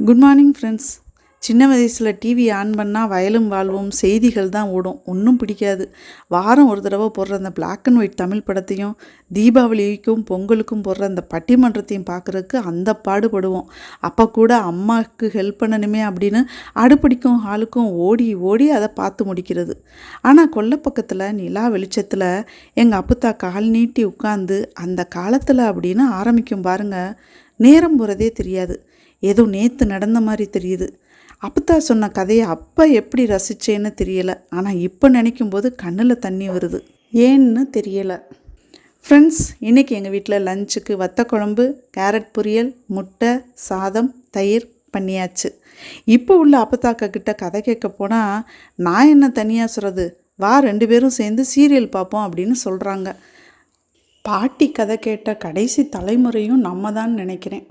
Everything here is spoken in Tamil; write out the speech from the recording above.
Good morning friends. சின்ன வயசில் டிவி ஆன் பண்ணால் வயலும் வாழ்வும் செய்திகள் தான் ஓடும். ஒன்றும் பிடிக்காது. வாரம் ஒரு தடவை போடுற அந்த பிளாக் அண்ட் ஒயிட் தமிழ் படத்தையும் தீபாவளிக்கும் பொங்கலுக்கும் போடுற அந்த பட்டிமன்றத்தையும் பார்க்குறதுக்கு அந்த பாடுபடுவோம். அப்போ கூட அம்மாவுக்கு ஹெல்ப் பண்ணணுமே அப்படின்னு அடுப்படிக்கும் ஹாலுக்கும் ஓடி ஓடி அதை பார்த்து முடிக்கிறது. ஆனால் கொல்லைப்பக்கத்தில் நிலா வெளிச்சத்தில் எங்கள் அப்புத்தா கால் நீட்டி உட்காந்து அந்த காலத்தில் அப்படின்னு ஆரம்பிக்கும் பாருங்கள், நேரம் போகிறதே தெரியாது. ஏதோ நேற்று நடந்த மாதிரி தெரியுது. அப்பத்தா சொன்ன கதையை அப்போ எப்படி ரசித்தேன்னு தெரியலை. ஆனால் இப்போ நினைக்கும்போது கண்ணில் தண்ணி வருது. ஏன்னு தெரியலை. ஃப்ரெண்ட்ஸ், இன்றைக்கி எங்கள் வீட்டில் லஞ்சுக்கு வத்த குழம்பு, கேரட் பொரியல், முட்டை, சாதம், தயிர் பண்ணியாச்சு. இப்போ உள்ள அப்பத்தாக்கா கிட்ட கதை கேட்க போனால் நான் என்ன தனியாக சொல்கிறது, வா 2 பேரும் சேர்ந்து சீரியல் பார்ப்போம் அப்படின்னு சொல்கிறாங்க. பாட்டி கதை கேட்ட கடைசி தலைமுறையும் நம்ம தான் நினைக்கிறேன்.